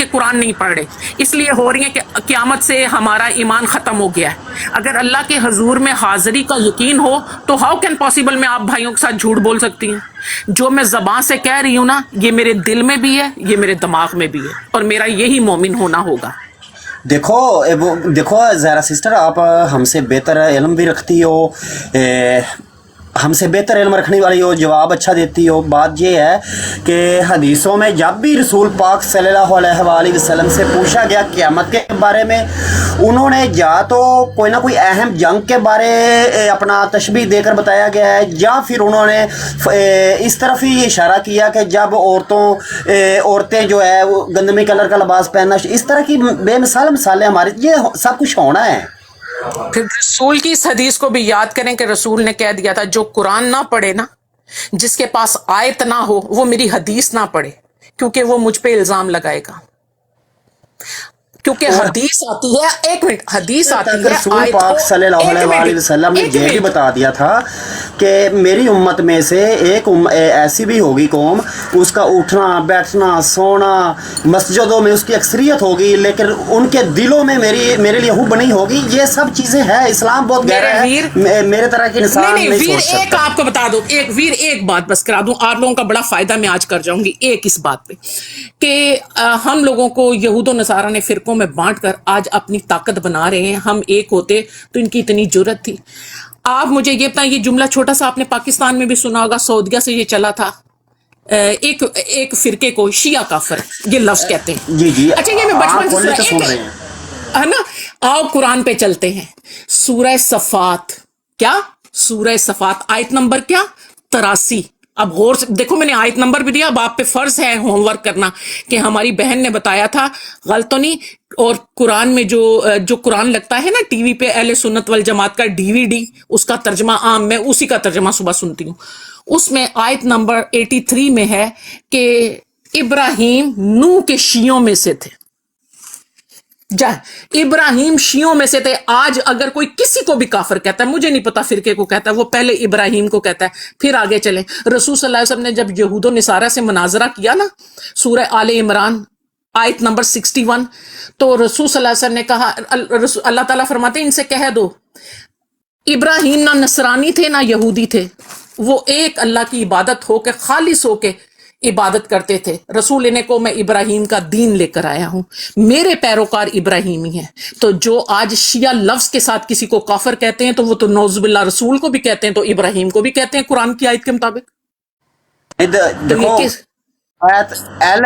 کہ قرآن نہیں پڑھ رہے، اس لیے ہو رہی ہیں کہ قیامت سے ہمارا ایمان ختم ہو گیا ہے۔ اگر اللہ کے حضور میں حاضری کا یقین ہو تو ہاؤ کین پاسبل میں آپ بھائیوں کے ساتھ جھوٹ بول سکتی ہیں؟ جو میں زبان سے کہہ رہی ہوں نا، یہ میرے دل میں بھی ہے، یہ میرے دماغ میں بھی ہے، اور میرا یہی مومن ہونا ہوگا۔ دیکھو زہرا سسٹر، آپ ہم سے بہتر علم بھی رکھتی ہو، ہم سے بہتر علم رکھنے والی ہو، جواب اچھا دیتی ہو۔ بات یہ ہے کہ حدیثوں میں جب بھی رسول پاک صلی اللہ علیہ وآلہ وسلم سے پوچھا گیا قیامت کے بارے میں، انہوں نے یا تو کوئی نہ کوئی اہم جنگ کے بارے اپنا تشبیہ دے کر بتایا گیا ہے، یا پھر انہوں نے اس طرف ہی اشارہ کیا کہ جب عورتیں جو ہے وہ گندمی کلر کا لباس پہننا، اس طرح کی بے مثال مثالیں ہمارے یہ سب کچھ ہونا ہے۔ پھر رسول کی اس حدیث کو بھی یاد کریں کہ رسول نے کہہ دیا تھا جو قرآن نہ پڑھے نا، جس کے پاس آیت نہ ہو، وہ میری حدیث نہ پڑھے، کیونکہ وہ مجھ پہ الزام لگائے گا۔ کیونکہ حدیث آتی ہے، ایک منٹ، حدیث آتی ہے، رسول پاک صلی اللہ علیہ وآلہ وسلم نے یہ بھی بتا دیا تھا کہ میری امت میں سے ایک ایسی بھی ہوگی قوم، اس کا اٹھنا بیٹھنا سونا مسجدوں میں اس کی اکثریت ہوگی، لیکن ان کے دلوں میں میرے لیے حب نہیں ہوگی۔ یہ سب چیزیں ہیں، اسلام بہت گہرا ہے، میرے طرح کی انسان نہیں سوچ سکتا۔ ایک آپ کو بتا دوں، ایک بات بس کرا دوں، آپ لوگوں کا بڑا فائدہ میں آج کر جاؤں گی ایک اس بات پہ، کہ ہم لوگوں کو یہود و نصارہ نے فرقوں میں بانٹ کر آج اپنی طاقت بنا رہے ہیں۔ ہم ایک ہوتے تو ان کی اتنی جرت تھی؟ آپ مجھے یہ بتائیں، یہ جملہ چھوٹا سا آپ نے پاکستان میں بھی سنا ہوگا، سعودیہ سے یہ چلا تھا، ایک فرقے کو شیعہ کافر یہ لفظ کہتے ہیں۔ جی اچھا، یہ میں بچپن سے سن رہے ہیں ہے نا۔ آؤ قرآن پہ چلتے ہیں، سورہ صفات، کیا سورہ صفات آیت نمبر کیا 83۔ اب غور سے دیکھو، میں نے آیت نمبر بھی دیا، اب آپ پہ فرض ہے ہوم ورک کرنا، کہ ہماری بہن نے بتایا تھا، غلط تو نہیں؟ اور قرآن میں جو قرآن لگتا ہے نا ٹی وی پہ، اہل سنت والجماعت کا DVD، اس کا ترجمہ عام، میں اسی کا ترجمہ صبح سنتی ہوں، اس میں آیت نمبر 83 میں ہے کہ ابراہیم نوح کے شیعوں میں سے تھے۔ ابراہیم شیعوں میں سے تھے۔ آج اگر کوئی کسی کو بھی کافر کہتا ہے، مجھے نہیں پتا فرقے کو کہتا ہے، وہ پہلے ابراہیم کو کہتا ہے۔ پھر آگے چلیں، رسول صلی اللہ علیہ وسلم نے جب یہود و نصارہ سے مناظرہ کیا نا، سورہ آل عمران آیت نمبر 61، تو رسول صلی اللہ علیہ وسلم نے کہا، اللہ تعالیٰ فرماتے ہیں ان سے کہہ دو، ابراہیم نہ نصرانی تھے نہ یہودی تھے، وہ ایک اللہ کی عبادت ہو کے خالص ہو کے عبادت کرتے تھے۔ رسول نے کو میں ابراہیم کا دین لے کر آیا ہوں، میرے پیروکار ابراہیمی ہیں۔ تو جو آج شیعہ لفظ کے ساتھ کسی کو کافر کہتے ہیں، تو وہ تو نعوذ باللہ رسول کو بھی کہتے ہیں، تو ابراہیم کو بھی کہتے ہیں قرآن کی آیت کے مطابق۔ دیکھو، اہل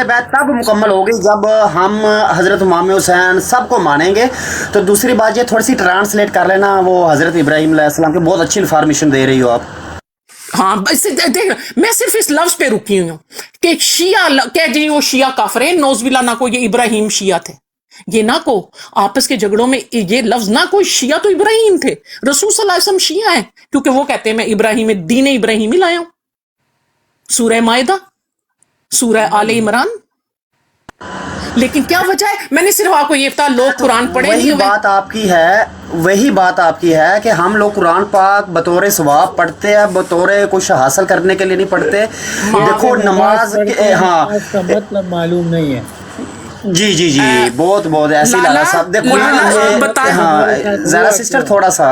بیت تب مکمل ہوگی جب ہم حضرت امام حسین سب کو مانیں گے۔ تو دوسری بات یہ تھوڑی سی ٹرانسلیٹ کر لینا، وہ حضرت ابراہیم علیہ السلام کے بہت اچھی انفارمیشن دے رہی ہو آپ۔ ہاں، میں صرف اس لفظ پہ رکی ہوئی ہوں کہ شیعہ کہہ جی وہ شیعہ کافر ہیں، نعوذ باللہ، نہ کوئی یہ ابراہیم شیعہ تھے، یہ نہ کو آپس کے جھگڑوں میں یہ لفظ نہ کوئی، شیعہ تو ابراہیم تھے، رسول صلی اللہ علیہ وسلم شیعہ ہیں، کیونکہ وہ کہتے ہیں میں ابراہیم دین ابراہیمی لایا ہوں۔ سورہ مائدہ، سورہ آل عمران۔ لیکن کیا وجہ ہے؟ میں نے صرف آپ کو یہ بتا، لوگ قرآن پڑھے نہیں ہوئے۔ وہی بات آپ کی ہے کہ ہم لوگ قرآن پاک بطور ثواب پڑھتے ہیں، بطور کچھ حاصل کرنے کے لیے نہیں پڑھتے۔ دیکھو نماز، ہاں کا مطلب معلوم نہیں ہے۔ جی بہت ایسی لالا صاحب، دیکھو ہاں، زہرا سسٹر تھوڑا سا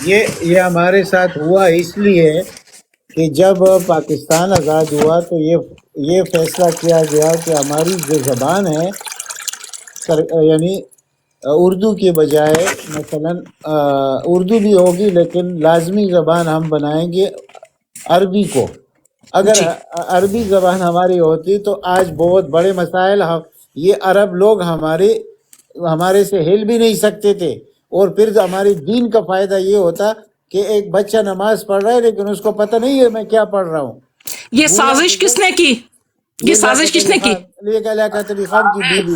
یہ ہمارے ساتھ ہوا اس لیے کہ جب پاکستان آزاد ہوا تو یہ فیصلہ کیا گیا کہ ہماری جو زبان ہے، یعنی اردو کے بجائے مثلا اردو بھی ہوگی، لیکن لازمی زبان ہم بنائیں گے عربی کو۔ اگر عربی زبان ہماری ہوتی تو آج بہت بڑے مسائل، یہ عرب لوگ ہمارے سے ہل بھی نہیں سکتے تھے، اور پھر ہمارے دین کا فائدہ یہ ہوتا کہ ایک بچہ نماز پڑھ رہا ہے لیکن اس کو پتہ نہیں ہے میں کیا پڑھ رہا ہوں۔ یہ سازش کس نے کی؟ یہ سازش کس نے کی؟ لیک علیہ قطری خان کی بیوی۔